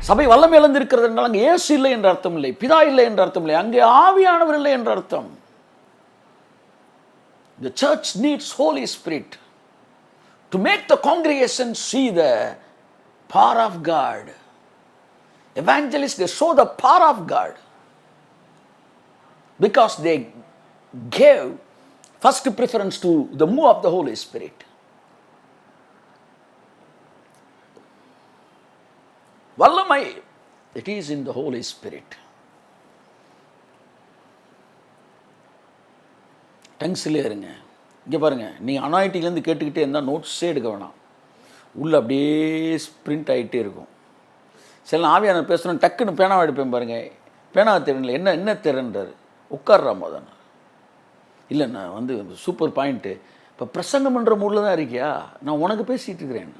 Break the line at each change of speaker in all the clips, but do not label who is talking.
சபை வல்லமை இழந்திருக்கிறது என்றால் அங்கே இயேசு இல்லை என்ற அர்த்தம் இல்லை, பிதா இல்லை என்ற அர்த்தம் இல்லை, அங்கே ஆவியானவர் இல்லை என்ற அர்த்தம். The church needs Holy Spirit to make the congregation see the power of God. Evangelists, they show the power of God because they gave first preference to the move of the Holy Spirit. வல்லமை, it is in the Holy Spirit. டங்ஸ்லேயே இருங்க. இங்கே பாருங்கள், நீங்கள் அனாயிட்டிலேருந்து கேட்டுக்கிட்டே இருந்தால் நோட்ஸே எடுக்க வேணாம், உள்ளே அப்படியே ஸ்ப்ரிண்ட் ஆகிட்டே இருக்கும். சில ஆவியான பேசணும், டக்குன்னு பேனாவை எடுப்பேன் பாருங்கள், பேனாவை தெரியல, என்ன தெரியன்றார், உட்கார்றா மோதன் இல்லை, நான் வந்து சூப்பர் பாயிண்ட்டு, இப்போ பிரசங்கம் பண்ணுற மூடில் தான் இருக்கியா, நான் உனக்கு பேசிகிட்டு இருக்கிறேன்,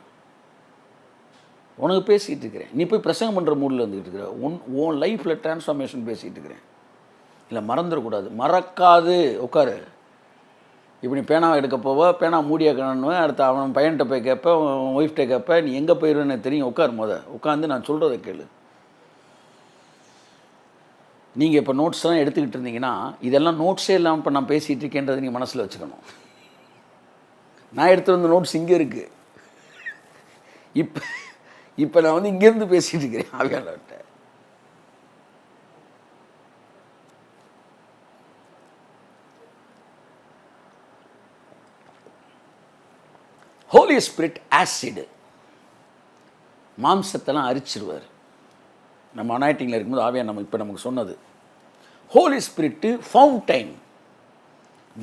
நீ போய் பிரசங்கம் பண்ணுற மூடில் வந்துக்கிட்டு இருக்கிற, உன் லைஃப்பில் டிரான்ஸ்ஃபார்மேஷன் பேசிகிட்டு இருக்கிறேன். இல்லை மறந்துடக்கூடாது, மறக்காது உட்காரு. இப்படி பேனாவை எடுக்க போவ, பேனா மூடிய கணுவேன், அடுத்து அவன் பையன்கிட்ட போய் கேட்பேன், உன் ஒய்ஃப்கிட்ட கேட்பேன், நீ எங்கே போயிடுவேன்னு தெரியும், உட்காந்து நான் சொல்கிறத கேளு. நீங்கள் இப்போ நோட்ஸ்லாம் எடுத்துக்கிட்டு இருந்தீங்கன்னா, இதெல்லாம் நோட்ஸே இல்லாமல் இப்போ நான் பேசிகிட்டு இருக்கேன்றதை நீங்கள் மனசில் வச்சுக்கணும். நான் எடுத்து வந்த நோட்ஸ் இங்கே இருக்குது. இப்போ நான் வந்து இங்கேருந்து பேசிகிட்டு இருக்கிறேன் ஆவியானவர்கிட்ட. ஹோலி ஸ்பிரிட் ஆசிட், மாம்சத்தெல்லாம் அரிச்சிடுவார். நம்ம அனாயிட்டிங்கில் இருக்கும்போது ஆவியார் இப்போ நமக்கு சொன்னது. ஹோலி ஸ்பிரிட்டு ஃபவுண்டைன்,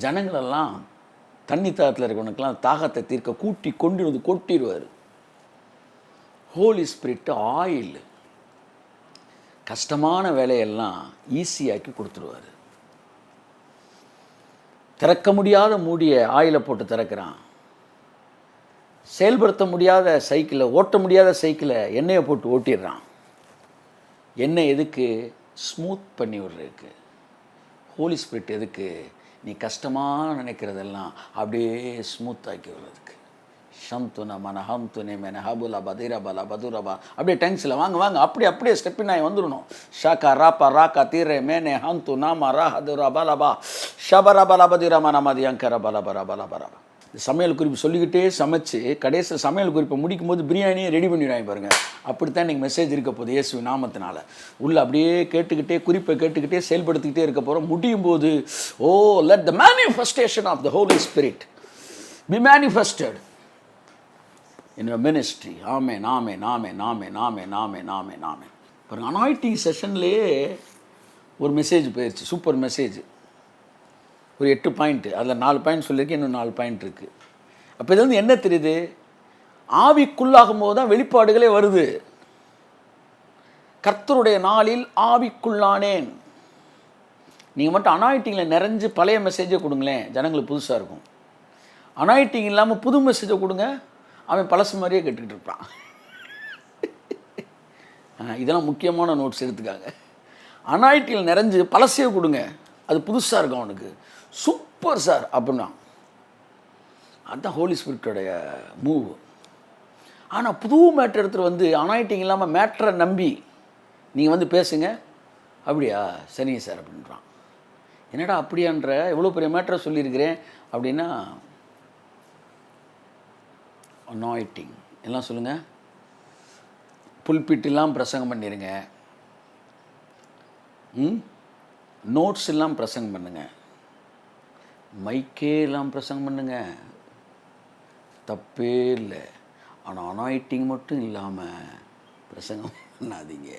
ஜனங்களெல்லாம் தண்ணி தாகத்தில் இருக்கிறவனுக்கெல்லாம் தாகத்தை தீர்க்க கூட்டி கொண்டு வந்து கொட்டிடுவார். ஹோலி ஸ்பிரிட்டு ஆயில், கஷ்டமான வேலையெல்லாம் ஈஸியாக்கி கொடுத்துருவார். திறக்க முடியாத மூடிய ஆயிலை போட்டு திறக்கிறான். செயல்படுத்த முடியாத சைக்கிளை, ஓட்ட முடியாத சைக்கிளை எண்ணெயை போட்டு ஓட்டிடுறான். எண்ணெய் எதுக்கு? ஸ்மூத் பண்ணி விடுறதுக்கு. ஹோலி ஸ்பிரிட் எதுக்கு? நீ கஷ்டமாக நினைக்கிறதெல்லாம் அப்படியே ஸ்மூத்தாக்கி விடுறதுக்கு. ஷந்துன மன ஹம்துனே மேன ஹபுலா பதிரபலா பதுரபா, அப்படியே டங்ஸில் வாங்க அப்படியே ஸ்டெப்பின் ஆகி வந்துடணும். ஷாக்கா ராப்பா ராக்கா தீரே மேனே ஹந்து நாமா ரா ஹதுரா பலபா ஷபரா பலா பதிரமா நமதி அங்கர பலபரா பலபரபா. சமையல் குறிப்பு சொல்லிக்கிட்டே சமைச்சு கடைசியில் சமையல் குறிப்பை முடிக்கும் போது பிரியாணியை ரெடி பண்ணிடுவாங்க பாருங்கள். அப்படித்தான் இன்றைக்கி மெசேஜ் இருக்க போகுது இயேசு நாமத்தினால. உள்ள அப்படியே கேட்டுக்கிட்டே, குறிப்பை கேட்டுக்கிட்டே செயல்படுத்திக்கிட்டே இருக்க போகிறோம். முடியும் போது, oh let the manifestation of the Holy Spirit be manifested in your ministry. Amen amen amen amen amen amen amen amen. பாருங்கள், அனாயிட்டிங் செஷன்லேயே ஒரு மெசேஜ் போயிடுச்சு, சூப்பர் மெசேஜ். ஒரு 8 பாயிண்ட்டு, அதில் 4 பாயிண்ட் சொல்லியிருக்கேன், இன்னும் 4 பாயிண்ட் இருக்குது. அப்போ இது வந்து என்ன தெரியுது? ஆவிக்குள்ளாகும் போது தான் வெளிப்பாடுகளே வருது. கர்த்தருடைய நாளில் ஆவிக்குள்ளானேன். நீங்கள் மட்டும் அனாயிட்டிங்கில் நிறைஞ்சு பழைய மெசேஜை கொடுங்களேன், ஜனங்களுக்கு புதுசாக இருக்கும். அனாயிட்டிங் இல்லாமல் புது மெசேஜை கொடுங்க, அவன் பழசு மாதிரியே கேட்டுக்கிட்டு இருப்பான். இதெல்லாம் முக்கியமான நோட்ஸ் எடுத்துக்காங்க. அனாயிட்டிங்கில் நிறைஞ்சு பழசையே கொடுங்க, அது புதுசாக இருக்கும் அவனுக்கு. சூப்பர் சார் அப்படின்னா அதுதான் ஹோலி ஸ்பிரிட்டோடைய மூவ். ஆனால் புது மேட்ரு எடுத்துகிட்டு வந்து அனாயிட்டிங் இல்லாமல் மேட்ரை நம்பி நீங்கள் வந்து பேசுங்க, அப்படியா சரிங்க சார் அப்படின்றான். என்னடா அப்படியான்ற, எவ்வளோ பெரிய மேட்ரை சொல்லியிருக்கிறேன் அப்படின்னா. அனாயிட்டிங் எல்லாம் சொல்லுங்கள். புல்பிட்டெல்லாம் பிரசங்கம் பண்ணிடுங்க, நோட்ஸ் எல்லாம் பிரசங்கம் பண்ணுங்க, மைக்கே எல்லாம் பிரசங்கம் பண்ணுங்க, தப்பே இல்லை. ஆனால் அனாயிட்டிங் மட்டும் இல்லாமல் பிரசங்கம் பண்ணாதீங்க,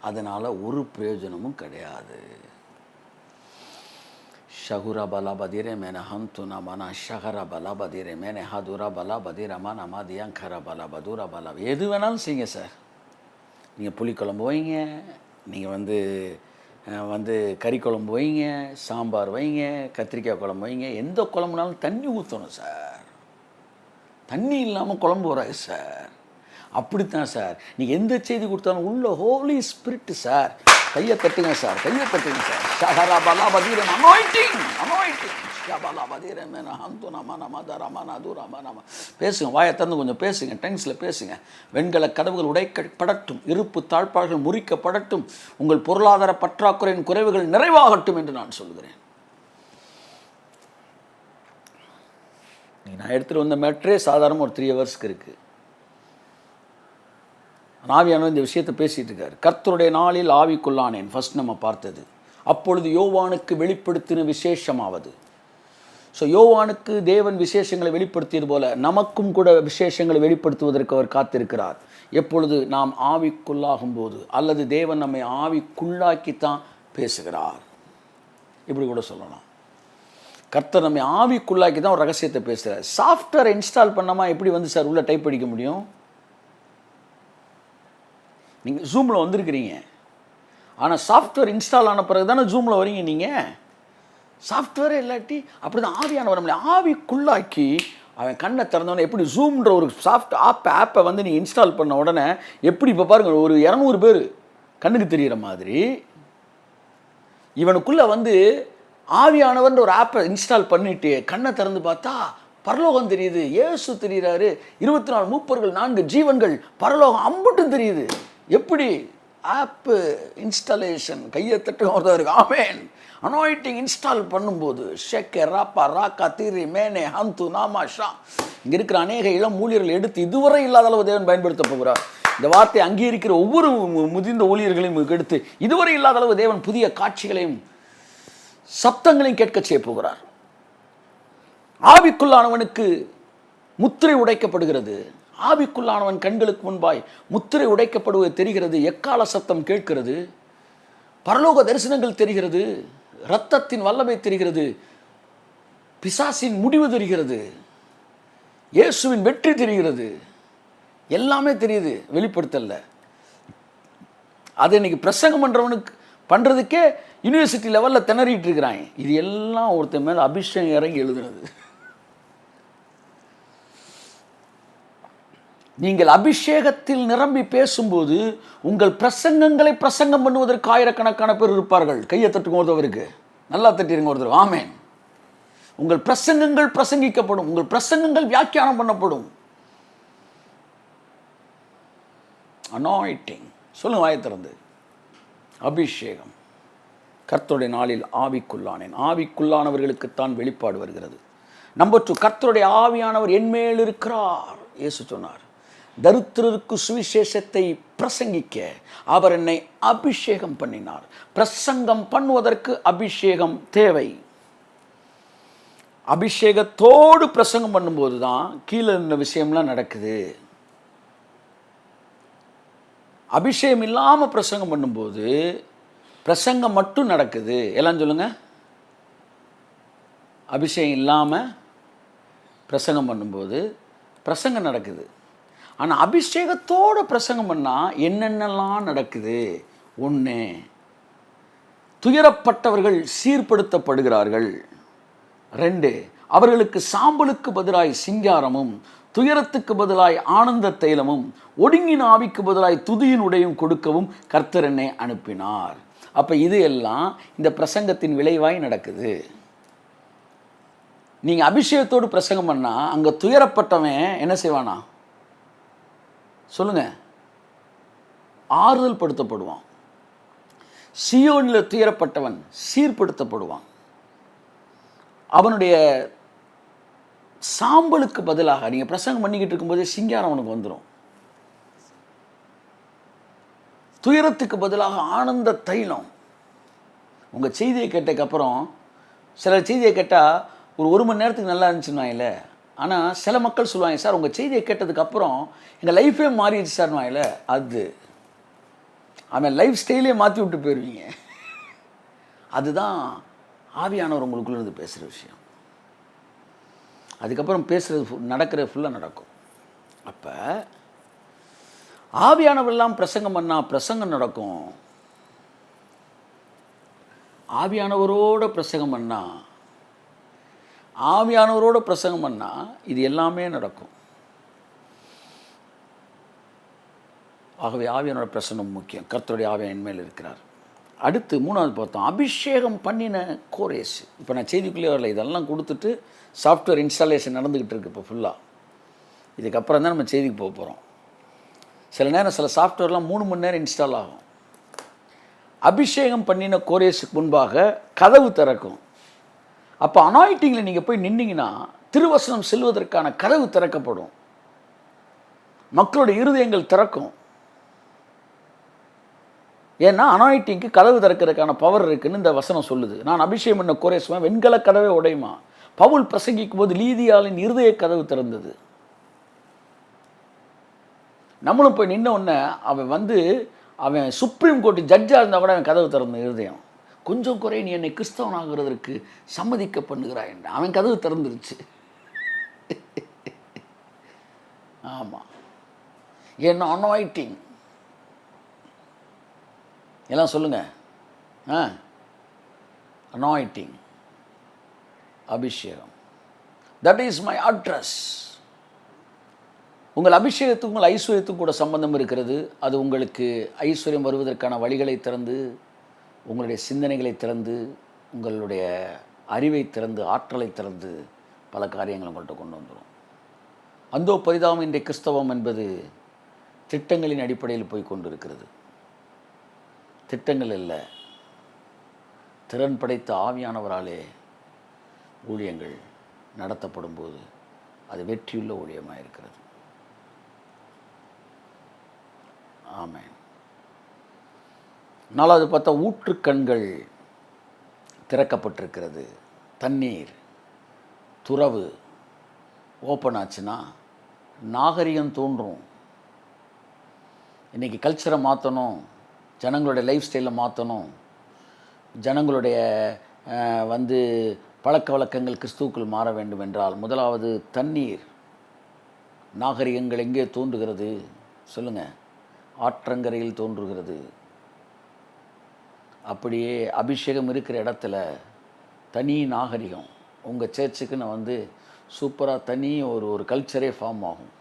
அதனால் ஒரு பிரயோஜனமும் கிடையாது. ஷகுரா பலா பதிரே மேன ஹந்துனா மனா ஷஹரா பலா பதிரே மேனே ஹதுரா பலா பதிரமா நமா தியாங்கரா பலா பதுரா பலா. எது வேணாலும் செய்யுங்க சார். நீங்கள் புளிக்குழம்பு வைங்க, நீங்கள் வந்து கறி குழம்பு வைங்க, சாம்பார் வைங்க, கத்திரிக்காய் குழம்பு வைங்க, எந்த குழம்புனாலும் தண்ணி ஊற்றணும் சார். தண்ணி இல்லாமல் குழம்பு வராது சார். அப்படித்தான் சார். நீங்கள் எந்த செய்தி கொடுத்தாலும் உள்ள ஹோலி ஸ்பிரிட் சார். கையை தட்டுங்க சார், கையை தட்டுங்க சார். ஷஹரா பலா பதீரன் அனாயிட்டிங். பேசுங்க, வாயை திறந்து கொஞ்சம் பேசுங்க, டென்ஸில் பேசுங்க. வெண்கல கதவுகள் உடைக்கப்படட்டும், இருப்பு தாழ்பாள்கள் முறிக்கப்படட்டும், உங்கள் பொருளாதார பற்றாக்குறையின் குறைவுகள் நிறைவாகட்டும் என்று நான் சொல்கிறேன். நான் எடுத்துகிட்டு வந்த மேட்ரே சாதாரண ஒரு 3 ஹவர்ஸ்க்கு இருக்குது. ஆவியானவர் இந்த விஷயத்தை பேசிகிட்டு இருக்கார். கர்த்தருடைய நாளில் ஆவிக்குள்ளானேன், ஃபர்ஸ்ட் நம்ம பார்த்தது. அப்பொழுது யோவானுக்கு வெளிப்படுத்தின விசேஷமாவது. ஸோ யோவானுக்கு தேவன் விசேஷங்களை வெளிப்படுத்தியது போல நமக்கும் கூட விசேஷங்களை வெளிப்படுத்துவதற்கு அவர் காத்திருக்கிறார். எப்பொழுது நாம் ஆவிக்குள்ளாகும் போது, அல்லது தேவன் நம்மை ஆவிக்குள்ளாக்கித்தான் பேசுகிறார், இப்படி கூட சொல்லலாம். கர்த்தர் நம்மை ஆவிக்குள்ளாக்கி தான் ஒரு ரகசியத்தை பேசுகிறார். சாஃப்ட்வேர் இன்ஸ்டால் பண்ணாமல் எப்படி வந்து சார் உள்ள டைப் அடிக்க முடியும்? நீங்கள் ஜூமில் வந்திருக்கிறீங்க, ஆனால் சாஃப்ட்வேர் இன்ஸ்டால் ஆன பிறகு தானே ஜூமில் வரீங்க. நீங்கள் சாஃப்ட்வேரே இல்லாட்டி அப்படி தான் ஆவியானவர் நம்மளை ஆவிக்குள்ளாக்கி அவன் கண்ணை திறந்தவொடனே எப்படி ஜூம்ன்ற ஒரு ஆப்பை வந்து நீங்கள் இன்ஸ்டால் பண்ண உடனே எப்படி இப்போ பாருங்கள், ஒரு 200 பேர் கண்ணுக்கு தெரிகிற மாதிரி இவனுக்குள்ளே வந்து ஆவியானவர்ன்ற ஒரு ஆப்பை இன்ஸ்டால் பண்ணிட்டு கண்ணை திறந்து பார்த்தா பரலோகம் தெரியுது, இயேசு தெரிகிறாரு, 24 மூப்பர்கள் 4 ஜீவன்கள், பரலோகம் அம்புட்டும் தெரியுது. எப்படி? ஆப்பு இன்ஸ்டாலேஷன். கையை தட்டு இருக்கு. ஆமேன். அனாயிட்டிங் இன்ஸ்டால் பண்ணும்போது ஷெக்கே ராப்பா ராக்கா தீரி மேனே ஹந்து நாமா ஷா, இங்கே இருக்கிற அநேக இளம் ஊழியர்கள் எடுத்து இதுவரை இல்லாத அளவு தேவன் பயன்படுத்த போகிறார். இந்த வார்த்தை அங்கீகரிக்கிற ஒவ்வொரு முதிர்ந்த ஊழியர்களையும் எடுத்து இதுவரை இல்லாத அளவு தேவன் புதிய காட்சிகளையும் சப்தங்களையும் கேட்க செய்ய போகிறார். ஆவிக்குள்ளானவனுக்கு முத்திரை உடைக்கப்படுகிறது. ஆவிக்குள்ளானவன் கண்களுக்கு முன்பாய் முத்திரை உடைக்கப்படுவது தெரிகிறது. எக்கால சத்தம் கேட்கிறது. பரலோக தரிசனங்கள் தெரிகிறது. இரத்தத்தின் வல்லமை தெரிகிறது. பிசாசின் முடிவு தெரிகிறது. இயேசுவின் வெற்றி தெரிகிறது. எல்லாமே தெரியுது, வெளிப்படுத்தல. அது இன்னைக்கு பிரசங்கம் பண்றவனுக்கு பண்றதுக்கே யூனிவர்சிட்டி லெவலில் திணறிட்டு இருக்கிறாங்க. இது எல்லாம் ஒருத்தர் மேலே அபிஷேகம் இறங்கி எழுதுனது. நீங்கள் அபிஷேகத்தில் நிரம்பி பேசும்போது உங்கள் பிரசங்கங்களை பிரசங்கம் பண்ணுவதற்கு ஆயிரக்கணக்கான பேர் இருப்பார்கள். கையை தட்டுங்க ஒருத்தவருக்கு, நல்லா தட்டிருங்க ஒருத்தர். ஆமேன். உங்கள் பிரசங்கங்கள் பிரசங்கிக்கப்படும், உங்கள் பிரசங்கங்கள் வியாக்கியானம் பண்ணப்படும். அனாயிட்டிங் சொல்லுங்க வாயை திறந்து. அபிஷேகம். கர்த்தருடைய நாளில் ஆவிக்குள்ளானேன். ஆவிக்குள்ளானவர்களுக்குத்தான் வெளிப்பாடு வருகிறது. நம்பர் 2, கர்த்தருடைய ஆவியானவர் என்மேல் இருக்கிறார். இயேசு சொன்னார், தரித்திரருக்கு சுவிசேஷத்தை பிரசங்கிக்க அவர் என்னை அபிஷேகம் பண்ணினார். பிரசங்கம் பண்ணுவதற்கு அபிஷேகம் தேவை. அபிஷேகத்தோடு பிரசங்கம் பண்ணும்போது தான் கீழே இருந்த விஷயம்லாம் நடக்குது. அபிஷேகம் இல்லாமல் பிரசங்கம் பண்ணும்போது பிரசங்கம் மட்டும் நடக்குது. எல்லாம் சொல்லுங்க. அபிஷேகம் இல்லாமல் பிரசங்கம் பண்ணும்போது பிரசங்கம் நடக்குது. ஆனால் அபிஷேகத்தோடு பிரசங்கம் பண்ணால் என்னென்னலாம் நடக்குது? 1, துயரப்பட்டவர்கள் சீர்படுத்தப்படுகிறார்கள். 2, அவர்களுக்கு சாம்பலுக்கு பதிலாய் சிங்காரமும், துயரத்துக்கு பதிலாய் ஆனந்த தைலமும், ஒடுங்கின ஆவிக்கு பதிலாய் துதியின் உடையும் கொடுக்கவும் கர்த்தர் என்னை அனுப்பினார். அப்போ இது எல்லாம் இந்த பிரசங்கத்தின் விளைவாய் நடக்குது. நீங்கள் அபிஷேகத்தோடு பிரசங்கம் பண்ணால் அங்கே துயரப்பட்டவன் என்ன செய்வானா? சொல்லுங்க. ஆறுதல் படுத்தப்படுவான். சீயோனில் துயரப்பட்டவன் சீர்படுத்தப்படுவான். அவனுடைய சாம்பலுக்கு பதிலாக நீங்கள் பிரசங்கம் பண்ணிக்கிட்டு இருக்கும்போதே சிங்காரம் அவனுக்கு வந்துடும். துயரத்துக்கு பதிலாக ஆனந்த தைலம். உங்கள் செய்தியை கேட்டதுக்கப்புறம் சில செய்தியை கேட்டால் ஒரு மணி நேரத்துக்கு நல்லா இருந்துச்சுன்னா இல்லை, ஆனால் சில மக்கள் சொல்லுவாங்க, சார் உங்கள் செய்தியை கேட்டதுக்கப்புறம் எங்கள் லைஃபே மாறிடுச்சு சார்னா இல்லை. அது அவன் லைஃப் ஸ்டைலே மாற்றி விட்டு போயிடுவீங்க. அதுதான் ஆவியானவர் உங்களுக்குள்ள இருந்து பேசுகிற விஷயம். அதுக்கப்புறம் பேசுகிறது நடக்கிறது ஃபுல்லாக நடக்கும். அப்போ ஆவியானவரெல்லாம் பிரசங்கம் பண்ணால் பிரசங்கம் நடக்கும். ஆவியானவரோட பிரசங்கம் பண்ணால் இது எல்லாமே நடக்கும். ஆகவே ஆவியானோட பிரசனம் முக்கியம். கர்த்தருடைய ஆவியான் என்மேல் இருக்கிறார். அடுத்து 3வது பார்த்தோம், அபிஷேகம் பண்ணின கோரேஸ். இப்போ நான் செய்திக்குள்ளே வரல, இதெல்லாம் கொடுத்துட்டு சாஃப்ட்வேர் இன்ஸ்டாலேஷன் நடந்துக்கிட்டு இருக்குது இப்போ ஃபுல்லாக. இதுக்கப்புறம் தான் நம்ம செய்திக்கு போக போகிறோம். சில நேரம் சில சாஃப்ட்வேர்லாம் 3 மணி நேரம் இன்ஸ்டால் ஆகும். அபிஷேகம் பண்ணின கோரேஸுக்கு முன்பாக கதவு திறக்கும். அப்போ அனாயிட்டிங்கில் நீங்கள் போய் நின்னீங்கன்னா திருவசனம் செல்வதற்கான கதவு திறக்கப்படும், மக்களுடைய இருதயங்கள் திறக்கும். ஏன்னா அனாயிட்டிங்க்கு கதவு திறக்கிறதுக்கான பவர் இருக்குன்னு இந்த வசனம் சொல்லுது. நான் அபிஷேகம் பண்ண கோரேசுமா வெண்கல கதவே உடையுமா. பவுல் பிரசங்கிக்கும் போது லீதியாளின் இருதய கதவு திறந்தது. நம்மளும் போய் நின்ன உடனே அவன் சுப்ரீம் கோர்ட்டு ஜட்ஜாக இருந்தால் கூட அவன் கதவு திறந்த இருதயம். கொஞ்சம் குறை நீ என்னை கிறிஸ்தவனாகிறதற்கு சம்மதிக்க பண்ணுகிறாய் என்று அவன் கதவு திறந்துருச்சு. ஆமாம், ஏன்னா அனாயிட்டிங் எல்லாம் சொல்லுங்கள். அனாயிட்டிங், அபிஷேகம், தட் இஸ் மை அட்ரஸ். உங்கள் அபிஷேகத்துக்கு உங்கள் ஐஸ்வர்யத்துக்கு கூட சம்பந்தம் இருக்கிறது. அது உங்களுக்கு ஐஸ்வர்யம் வருவதற்கான வழிகளை திறந்து, உங்களுடைய சிந்தனைகளை திறந்து, உங்களுடைய அறிவை திறந்து, ஆற்றலை திறந்து பல காரியங்கள் உங்கள்கிட்ட கொண்டு வந்துடும். அந்தோ பரிதாபம் இன்றைய கிறிஸ்தவம் என்பது திட்டங்களின் அடிப்படையில் போய் கொண்டு இருக்கிறது. திட்டங்கள் இல்லை, திறன் படைத்த ஆவியானவராலே ஊழியங்கள் நடத்தப்படும் போது அது வெற்றியுள்ள ஊழியமாக இருக்கிறது. ஆமென். 4வது பார்த்தா ஊற்றுக்கண்கள் திறக்கப்பட்டிருக்கிறது. தண்ணீர் துறவு ஓப்பன் ஆச்சுன்னா நாகரிகம் தோன்றும். இன்றைக்கி கல்ச்சரை மாற்றணும், ஜனங்களுடைய லைஃப் ஸ்டைலை மாற்றணும், ஜனங்களுடைய பழக்க வழக்கங்கள் கிறிஸ்துவுக்குள் மாற வேண்டும் என்றால் முதலாவது தண்ணீர். நாகரிகங்கள் எங்கே தோன்றுகிறது சொல்லுங்கள்? ஆற்றங்கரையில் தோன்றுகிறது. அப்படியே அபிஷேகம் இருக்கிற இடத்துல தனி நாகரிகம். உங்கள் சர்ச்சுக்குன்னு சூப்பராக தனி ஒரு கல்ச்சரே ஃபார்ம் ஆகும்.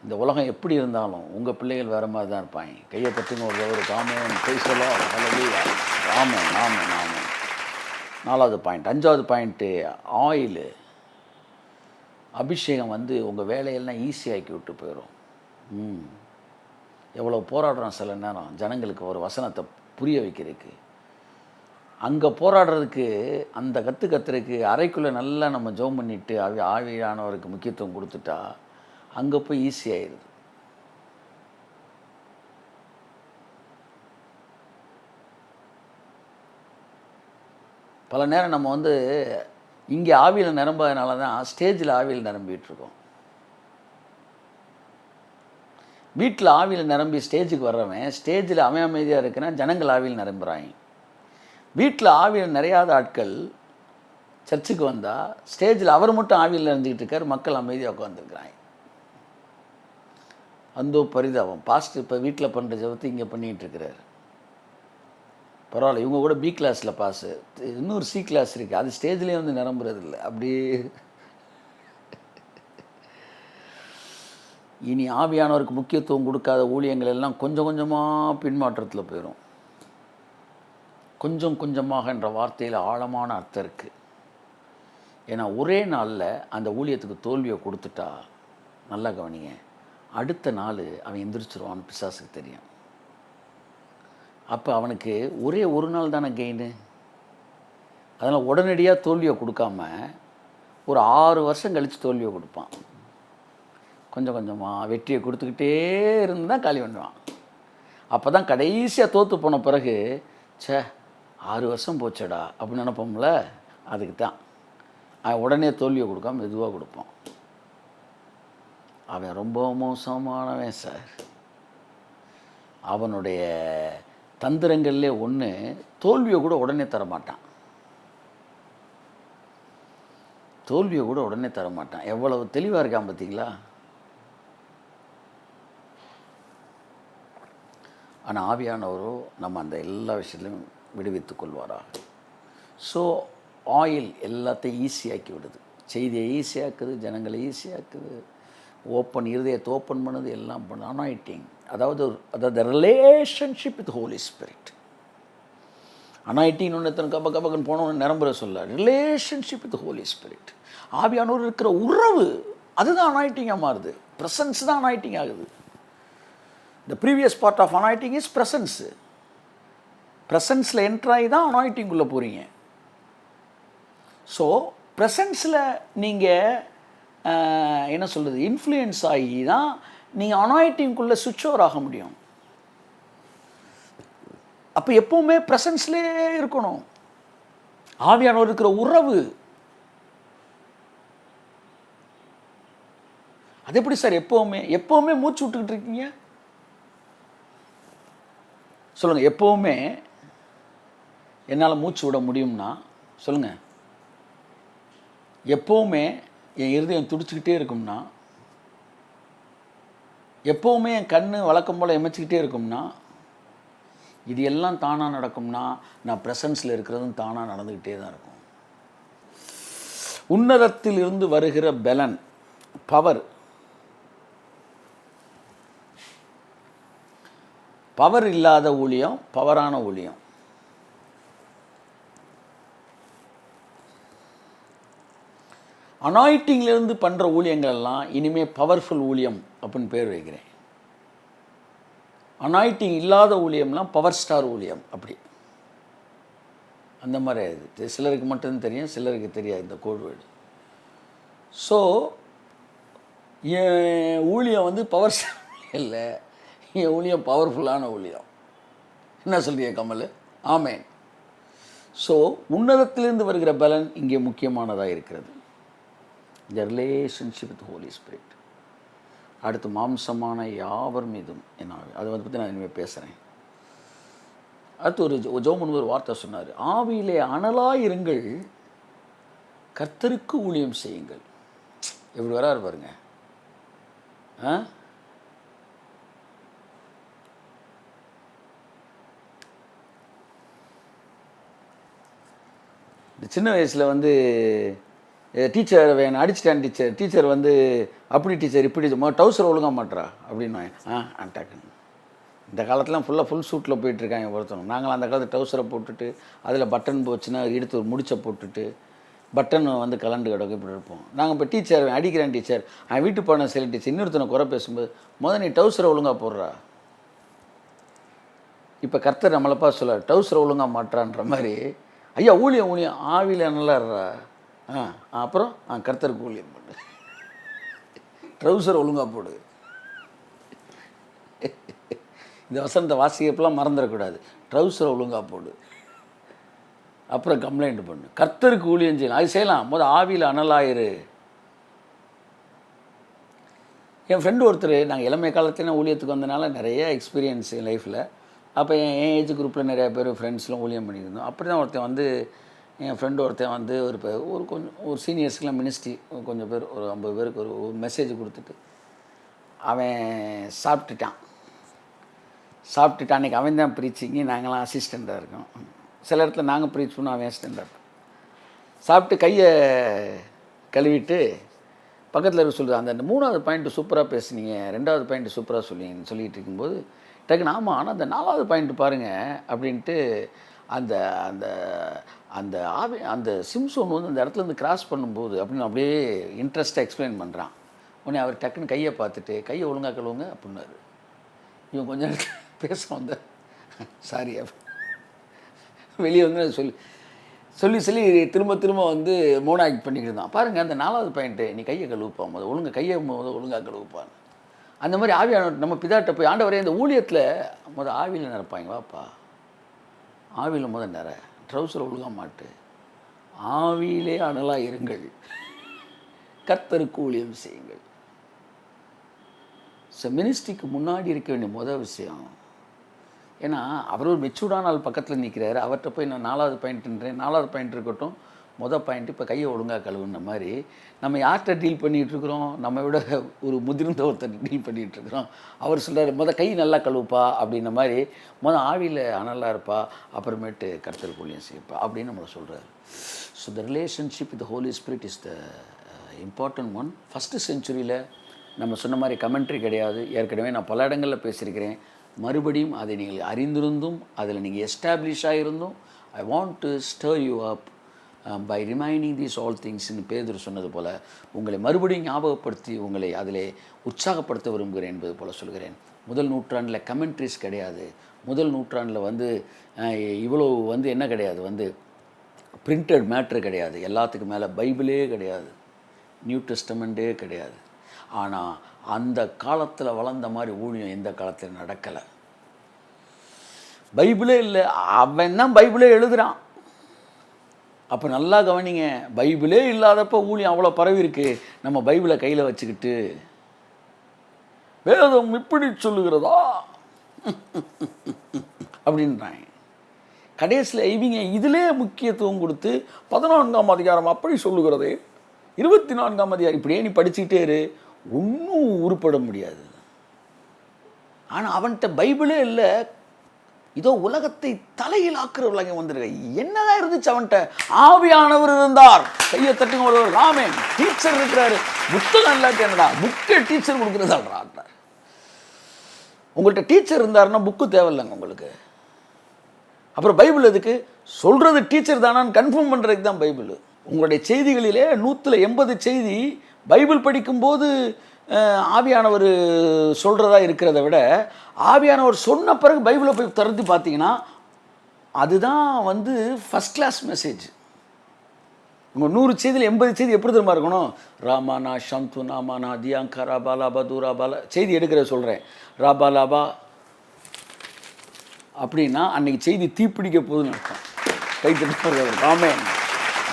இந்த உலகம் எப்படி இருந்தாலும் உங்கள் பிள்ளைகள் வேறு மாதிரி தான் இருப்பாங்க. கையை தட்டுங்க ஒரு காமன் பேசலோ ஆமாம் ஆமாம் ஆமாம். 4வது பாயிண்ட். 5வது பாயிண்ட்டு ஆயிலு. அபிஷேகம் உங்கள் வேலையெல்லாம் ஈஸியாக்கி விட்டு போயிடும். எவ்வளோ போராடுறோம் சில நேரம் ஜனங்களுக்கு ஒரு வசனத்தை புரிய வைக்கிறதுக்கு. அங்கே போராடுறதுக்கு அந்த கற்றுறதுக்கு அறைக்குள்ளே நல்லா நம்ம ஜெபம் பண்ணிவிட்டு ஆவியானவருக்கு முக்கியத்துவம் கொடுத்துட்டா அங்கே போய் ஈஸியாகிடுது. பல நேரம் நம்ம இங்கே ஆவியில் நிரம்பாதனால தான் ஸ்டேஜில் ஆவியில் நிரம்பிகிட்ருக்கோம். வீட்டில் ஆவியில் நிரம்பி ஸ்டேஜுக்கு வர்றவன் ஸ்டேஜில் அமைதியாக இருக்குன்னா ஜனங்கள் ஆவியில் நிரம்புறாங்க. வீட்டில் ஆவியில் நிறையாத ஆட்கள் சர்ச்சுக்கு வந்தால் ஸ்டேஜில் அவர் மட்டும் ஆவியில் இருந்துக்கிட்டு இருக்கார், மக்கள் அமைதியாக உட்காந்துருக்குறாங்க. அந்தோ பரிதாபம். பாஸ்ட் இப்போ வீட்டில் பண்ணுற ஜபத்தை இங்கே பண்ணிகிட்டு இருக்கிறார். பரவாயில்ல, இவங்க கூட பி கிளாஸில் பாஸு, இன்னொரு சி கிளாஸ் இருக்குது, அது ஸ்டேஜ்லேயே நிரம்புறது இல்லை. அப்படியே இனி ஆவியானவருக்கு முக்கியத்துவம் கொடுக்காத ஊழியங்கள் எல்லாம் கொஞ்சம் கொஞ்சமாக பின்மாற்றத்தில் போயிடும். கொஞ்சம் கொஞ்சமாக என்ற வார்த்தையில் ஆழமான அர்த்தம் இருக்குது. ஏன்னா ஒரே நாளில் அந்த ஊழியத்துக்கு தோல்வியை கொடுத்துட்டா, நல்லா கவனிங்க, அடுத்த நாள் அவன் எந்திரிச்சிருவான்னு பிசாசுக்கு தெரியும். அப்போ அவனுக்கு ஒரே ஒரு நாள் தானே கெயின். அதனால் உடனடியாக தோல்வியை கொடுக்காம ஒரு 6 வருஷம் கழித்து தோல்வியை கொடுப்பான். கொஞ்சம் கொஞ்சமாக வெற்றியை கொடுத்துக்கிட்டே இருந்து தான் காலி பண்ணுவான். அப்போ தான் கடைசியாக தோற்று போன பிறகு 6 வருஷம் போச்சடா அப்படின்னு நினைப்போம்ல, அதுக்கு தான் அவன் உடனே தோல்வியை கொடுக்காம மெதுவாக கொடுப்பான். அவன் ரொம்ப மோசமானவன் சார். அவனுடைய தந்திரங்கள்லே ஒன்று, தோல்வியை கூட உடனே தரமாட்டான். தோல்வியை கூட உடனே தரமாட்டான். எவ்வளவு தெளிவாக இருக்கான் பார்த்தீங்களா? ஆனால் ஆவியானவரோ நம்ம அந்த எல்லா விஷயத்துலையும் விடுவித்து கொள்வாராக. ஸோ ஆயில் எல்லாத்தையும் ஈஸியாக்கி விடுது, செய்தியை ஈஸியாக்குது, ஜனங்களை ஈஸியாக்குது, இருதயத்தை ஓப்பன் பண்ணுது, எல்லாம் பண்ணுது. அனாயிட்டிங் அதாவது ரிலேஷன்ஷிப் வித் ஹோலி ஸ்பிரிட். அனாயிட்டின்னு ஒன்று எத்தனை கபகன்னு போனோன்னு நிரம்புற சொல்ல, ரிலேஷன்ஷிப் வித் ஹோலி ஸ்பிரிட். ஆவியானவர் இருக்கிற உறவு அதுதான் அனாயிட்டிங்காக மாறுது. ப்ரெசன்ஸ் தான் அனாயிட்டிங் ஆகுது. The previous part of anointing is presence. ப்ரெசன்ஸில் என்ட்ராகி தான் அனாயிட்டிங்குள்ளே போகிறீங்க. ஸோ ப்ரெசன்ஸில் நீங்கள் என்ன சொல்கிறது, இன்ஃப்ளூயன்ஸ் ஆகி தான் நீங்கள் அனாயிட்டிங்குள்ளே சுவிட்ச் ஓவர் ஆக முடியும். அப்போ எப்போவுமே ப்ரெசன்ஸ்லேயே இருக்கணும். ஆவியானவர் இருக்கிற உறவு அது எப்படி சார் எப்போவுமே மூச்சு விட்டுக்கிட்டு இருக்கீங்க சொல்லுங்கள். எப்போவுமே என்னால் மூச்சு விட முடியும்னா சொல்லுங்கள். எப்போவுமே என் இருதயம் துடிச்சிக்கிட்டே இருக்கும்னா, எப்போவுமே என் கண் வழக்கம் போல் எமைச்சிக்கிட்டே இருக்கும்னா, இது எல்லாம் தானாக நடக்கும்னா நான் ப்ரெசன்ஸில் இருக்கிறதும் தானாக நடந்துக்கிட்டே தான் இருக்கும். உன்னதத்தில் இருந்து வருகிற பலன், பவர் இல்லாத ஊழியம் பவரான ஊழியம். அனாயிட்டிங்கிலிருந்து பண்ணுற ஊழியங்கள் எல்லாம் இனிமேல் பவர்ஃபுல் ஊழியம் அப்படின்னு பேர் வைக்கிறேன். அனாயிட்டிங் இல்லாத ஊழியம்லாம் பவர் ஸ்டார் ஊழியம். அப்படி அந்த மாதிரி ஆயிடுது. சிலருக்கு மட்டும்தான் தெரியும், சிலருக்கு தெரியாது இந்த கோட் வேர்டு. ஸோ என் ஊழியம் பவர் ஸ்டார் இல்லை, என் ஊழியம் பவர்ஃபுல்லான ஊழியம். என்ன சொல்றிய கமல்? ஆமேன். ஸோ உன்னதத்திலிருந்து வருகிற பலன் இங்கே முக்கியமானதாக இருக்கிறது. இந்த ரிலேஷன்ஷிப் வித் ஹோலி ஸ்பிரிட். அடுத்து மாம்சமான யாவர் மீதும் என்ன, அதை பற்றி நான் இனிமேல் பேசுகிறேன். அடுத்து ஒரு ஜோமன் ஒரு வார்த்தை சொன்னார், ஆவியிலே அனலாயிருங்கள், கர்த்தருக்கு ஊழியம் செய்யுங்கள். எப்படி வராரு பாருங்க. சின்ன வயசில் டீச்சர் என்னை அடிச்சிட்டான் டீச்சர் அப்படி டீச்சர் இப்படி டவுசர் ஒழுங்க மாட்டுறா அப்படின்னு டக்குன்னு. இந்த காலத்துலாம் ஃபுல் சூட்டில் போயிட்டுருக்காங்க ஒருத்தவங்க. நாங்களாம் அந்த காலத்தில் டவுசரை போட்டுட்டு அதில் பட்டன் போச்சுன்னா எடுத்து ஒரு முடிச்சை போட்டுட்டு பட்டன் கலண்டு கிடக்கும் இப்படி இருப்போம். நாங்கள் இப்போ டீச்சர் அடிக்கிறேன் டீச்சர், அவன் வீட்டு போன சரி டீச்சர், இன்னொருத்தனை குறை பேசும்போது நீ டவுசரை ஒழுங்காக போடுறா. இப்போ கர்த்தர் நம்மளப்பா சொல்ல டவுசரை ஒழுங்காக மாட்டுறான்ற மாதிரி. ஐயா ஊழியம் ஆவியில் நல்லாடுறா. அப்புறம் கர்த்தருக்கு ஊழியம் பண்ணு, ட்ரௌசர் ஒழுங்காக போடு. இந்த வசனத்தை வாசிக்கப்பெல்லாம் மறந்துடக்கூடாது. ட்ரௌசரை ஒழுங்காக போடு, அப்புறம் கம்ப்ளைண்ட் பண்ணு. கர்த்தருக்கு ஊழியம் செய்யலாம், அது செய்யலாம். ஆவியில் அனலாயிரு. என் ஃப்ரெண்டு ஒருத்தர், நாங்கள் இளமை காலத்தில் ஊழியத்துக்கு வந்தனால நிறைய எக்ஸ்பீரியன்ஸ் என் லைஃப்பில். அப்போ என் ஏஜ் குரூப்பில் நிறையா பேர் ஃப்ரெண்ட்ஸ்லாம் ஊழியம் பண்ணியிருந்தோம். அப்படி தான் ஒருத்தன் என் ஃப்ரெண்டு ஒருத்தன் ஒரு சீனியர்ஸ்க்கெலாம் மினிஸ்ட்ரி கொஞ்சம் பேர் ஒரு 50 பேருக்கு ஒரு மெசேஜ் கொடுத்துட்டு அவன் சாப்பிட்டுட்டான். அன்றைக்கி அவன் தான் ப்ரீச்சிங்கு, நாங்களாம் அசிஸ்டண்ட்டாக இருக்கோம். சில இடத்துல நாங்கள் ப்ரீச் பண்ணோம், அவன் அசிஸ்டண்ட்டாக இருக்கோம். சாப்பிட்டு கையை கழுவிட்டு பக்கத்தில் இருக்க சொல்லுது, அந்த 3வது பாயிண்ட்டு சூப்பராக பேசுனீங்க, 2வது பாயிண்ட்டு சூப்பராக சொல்லிகிட்டு இருக்கும்போது டக்குன்னு ஆமாம், ஆனால் அந்த 4வது பாயிண்ட்டு பாருங்கள் அப்படின்ட்டு அந்த அந்த அந்த அந்த சிம்சோன் அந்த இடத்துலேருந்து கிராஸ் பண்ணும்போது அப்படின்னு அப்படியே இன்ட்ரெஸ்ட்டாக எக்ஸ்பிளைன் பண்ணுறான். உடனே அவர் டக்குன்னு கையை பார்த்துட்டு கையை ஒழுங்காக கழுவுங்க அப்படின்னாரு. இவன் கொஞ்ச நேரத்தில் பேச சாரி வெளியே சொல்லி திரும்ப மோனோ ஆக்ட் பண்ணிக்கிட்டு தான். பாருங்கள் அந்த 4வது பாயிண்ட்டு, நீ கையை கழுவுப்பா, கையை ஒழுங்காக கழுவுப்பான்னு. அந்த மாதிரி ஆவியான நம்ம பிதாட்ட போய் ஆண்டவரே இந்த ஊழியத்தில் ஆவியில் நிரப்பாங்க, வாப்பா ஆவியில் நிற, ட்ரௌசர் ஒழுங்க மாட்டு, ஆவியிலே அனலாக இருங்கள், கர்த்தருக்கு ஊழியம் செய்யுங்கள். மினிஸ்ட்ரிக்கு முன்னாடி இருக்க வேண்டிய விஷயம். ஏன்னா அவர் ஒரு மெச்சூர்டான ஆள் பக்கத்தில் நிற்கிறாரு, அவர்கிட்ட போய் நான் 4வது பாயிண்ட்டுன்றேன். 4வது பாயிண்ட் இருக்கட்டும், பாயிண்ட் இப்போ கையை ஒழுங்காக கழுவுன மாதிரி நம்ம யார்கிட்ட டீல் பண்ணிகிட்ருக்குறோம், நம்ம விட ஒரு முதிர்ந்த ஒருத்தர் டீல் பண்ணிகிட்ருக்குறோம். அவர் சொல்கிறார் கை நல்லா கழுவுப்பா அப்படின்ன மாதிரி, ஆவியில் அனலாக இருப்பா, அப்புறமேட்டு கர்த்தருக்கு ஊழியம் செய்யப்பா அப்படின்னு நம்மளை சொல்கிறார். So the relationship with Holy Spirit is the important one. First செஞ்சுரியில் நம்ம சொன்ன மாதிரி கமெண்ட்ரி கிடையாது. ஏற்கனவே நான் பல இடங்களில் பேசியிருக்கிறேன். மறுபடியும் அதை நீங்கள் அறிந்திருந்தும் அதில் நீங்கள் எஸ்டாப்ளிஷ் ஆகிருந்தும் I want to stir you up by ரிமைனிங் தீஸ் ஆல் திங்ஸ்ன்னு பேதுரு சொன்னது போல் உங்களை மறுபடியும் ஞாபகப்படுத்தி உங்களை அதில் உற்சாகப்படுத்த விரும்புகிறேன் என்பது போல் சொல்கிறேன். முதல் நூற்றாண்டில் கமெண்ட்ரிஸ் கிடையாது. முதல் நூற்றாண்டில் இவ்வளோ என்ன கிடையாது, பிரிண்டட் மேட்ரு கிடையாது. எல்லாத்துக்கு மேலே பைபிளே கிடையாது, நியூ டெஸ்டமெண்ட்டே கிடையாது. ஆனால் அந்த காலத்தில் வளர்ந்த மாதிரி ஊழியம் எந்த காலத்தில் நடக்கலை. பைபிளே இல்லை, அவன் தான் பைபிளே எழுதுகிறான். அப்போ நல்லா கவனிங்க, பைபிளே இல்லாதப்போ ஊழியம் அவ்வளோ பரவி இருக்கு. நம்ம பைபிளை கையில் வச்சுக்கிட்டு வேதம் இப்படி சொல்லுகிறதா அப்படின்றாங்க. கடைசியில் இவங்க இதிலே முக்கியத்துவம் கொடுத்து 14ஆம் அதிகாரம் அப்படி சொல்லுகிறதே, 24ஆம் அதிகாரம் இப்படியே நீ படிச்சுக்கிட்டே இரு, ஒன்றும் உருப்பட முடியாது. ஆனால் அவன்கிட்ட பைபிளே இல்லை, இதோ உலகத்தை தலையில் ஆக்குறவங்க வந்துருக்க. என்னதான் இருந்துச்சு அவன்கிட்ட? ஆவியானவர் இருந்தார். கையை தட்டுங்க ஒருவர். ஆமென். டீச்சர் இருக்கிறாரு. புத்தகம் இல்லாட்டி என்னடா, புக்கை டீச்சர் கொடுக்குறதாடுறா. உங்கள்கிட்ட டீச்சர் இருந்தாருன்னா புக்கு தேவையில்லைங்க உங்களுக்கு. அப்புறம் பைபிள் எதுக்கு? சொல்கிறது டீச்சர் தானான்னு கன்ஃபார்ம் பண்ணுறதுக்கு தான் பைபிள். உங்களுடைய செய்திகளிலே 180 செய்தி பைபிள் படிக்கும்போது ஆவியானவர் சொல்கிறதா இருக்கிறத விட, ஆவியானவர் சொன்ன பிறகு பைபிளை போய் திறந்து பார்த்தீங்கன்னா அதுதான் ஃபஸ்ட் கிளாஸ் மெசேஜ். உங்கள் 100 செய்தியில் 80 செய்தி எப்படி தெரியுமா இருக்கணும்? ராமானா ஷந்து நாமானா தியாங்கா ராபாலாபா தூராபாலா செய்தி எடுக்கிற சொல்கிறேன். ராபாலாபா அப்படின்னா அன்றைக்கி செய்தி தீப்பிடிக்க போகுதுன்னு அர்த்தம். கைத்தட்டு. ஆமென்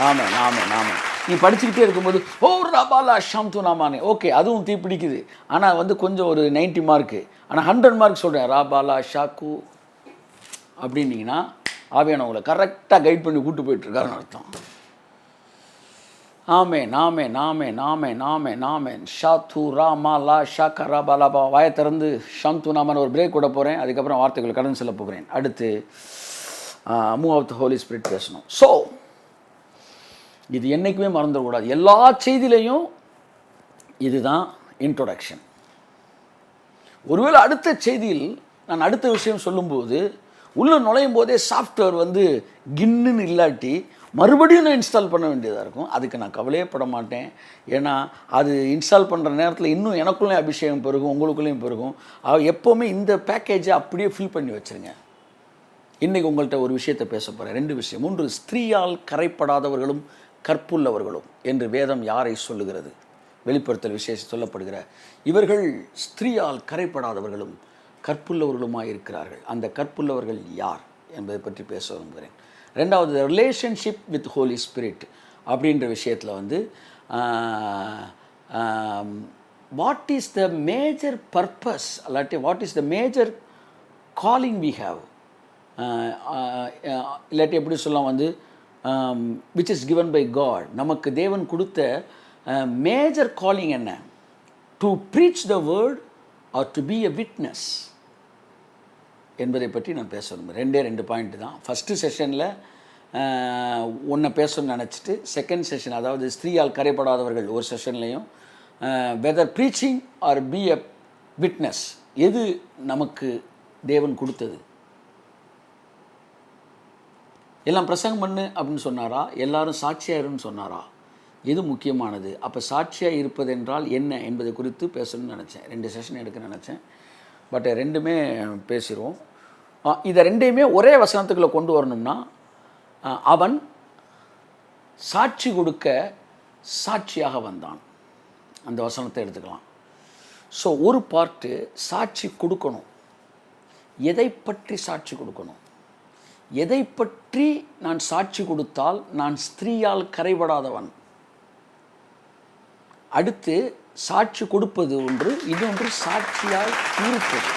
ஆமென் ஆமென் ஆமென். நீ படிச்சுக்கிட்டே இருக்கும்போது ஓ ராபாலா ஷந்து நாமானே, ஓகே அதுவும் தீப்பிடிக்குது. ஆனால் கொஞ்சம் ஒரு 90 மார்க்கு. ஆனால் 100 மார்க் சொல்கிறேன். ராபாலா ஷாக்கு அப்படின்னீங்கன்னா ஆவியானவங்களை கரெக்டாக கைட் பண்ணி கூப்பிட்டு போயிட்டுருக்காருன்னு அர்த்தம். ஆமென் ஆமென் ஆமென் ஆமென் ஆமென் ஆமென். ஷாத்து ராமா லா ஷாக்கா ராபா லாபா. வாயை திறந்து ஷாந்து நாமான்னு ஒரு பிரேக் விட போகிறேன். அதுக்கப்புறம் வார்த்தைகளை கடந்து செல்ல போகிறேன். அடுத்து move of the Holy Spirit பேசணும். ஸோ இது என்றைக்குமே மறந்துடக்கூடாது. எல்லா செய்தியிலையும் இதுதான் இன்ட்ரோடக்ஷன். ஒருவேளை அடுத்த செய்தியில் நான் அடுத்த விஷயம் சொல்லும்போது உள்ளே நுழையும் போதே சாஃப்ட்வேர் கின்னுன்னு இல்லாட்டி மறுபடியும் நான் இன்ஸ்டால் பண்ண வேண்டியதாக இருக்கும். அதுக்கு நான் கவலையே பட மாட்டேன். ஏன்னா அது இன்ஸ்டால் பண்ணுற நேரத்தில் இன்னும் எனக்குள்ளேயும் அபிஷேகம் பெருகும், உங்களுக்குள்ளேயும் பெருகும். எப்போவுமே இந்த பேக்கேஜை அப்படியே ஃபில் பண்ணி வச்சுருங்க. இன்றைக்கி உங்கள்கிட்ட ஒரு விஷயத்தை பேச போகிறேன். 2 விஷயம். 1, ஸ்திரீயால் கரைப்படாதவர்களும் கற்புள்ளவர்களும் என்று வேதம் யாரை சொல்லுகிறது? வெளிப்படுத்தல் விசேஷம் சொல்லப்படுகிற இவர்கள் ஸ்திரீயால் கரைப்படாதவர்களும் கற்புள்ளவர்களுமாய் இருக்கிறார்கள். அந்த கற்புள்ளவர்கள் யார் என்பதை பற்றி பேச விரும்புகிறேன். 2வது, ரிலேஷன்ஷிப் வித் ஹோலி ஸ்பிரிட் அப்படின்ற விஷயத்தில் what is the major purpose, அல்லாட்டி what is the major calling we have, இல்லாட்டி எப்படி சொல்லலாம் which is given by God. நமக்கு தேவன் கொடுத்த மேஜர் காலிங் என்ன? To preach the word or to be a witness என்பதை பற்றி நான் பேச விரும்புகிறேன். 2 பாயிண்ட் தான். ஃபஸ்ட்டு செஷனில் ஒன்றை பேசணும்னு நினச்சிட்டு, செகண்ட் செஷன் அதாவது ஸ்திரீயால் கரைப்படாதவர்கள் ஒரு செஷன்லையும் whether preaching or be a witness, எது நமக்கு தேவன் கொடுத்தது? எல்லாம் பிரசங்கம் பண்ணு அப்படின்னு சொன்னாரா? எல்லாரும் சாட்சியாக இருன்னு சொன்னாரா? எது முக்கியமானது? அப்போ சாட்சியாக இருப்பது என்றால் என்ன என்பதை குறித்து பேசணும்னு நினச்சேன். 2 செஷன் எடுக்க நினச்சேன். பட் 2மே பேசிடுவோம். இதை 2யுமே ஒரே வசனத்துக்குள்ளே கொண்டு வரணும்னா, அவன் சாட்சி கொடுக்க சாட்சியாக வந்தான். அந்த வசனத்தை எடுத்துக்கலாம். ஸோ ஒரு பார்ட்டு சாட்சி கொடுக்கணும். எதை பற்றி சாட்சி கொடுக்கணும்? எதை பற்றி நான் சாட்சி கொடுத்தால் நான் ஸ்திரீயால் கரைபடாதவன்? அடுத்து சாட்சி கொடுப்பது ஒன்று, இன்னொன்று சாட்சியால் இருப்பது.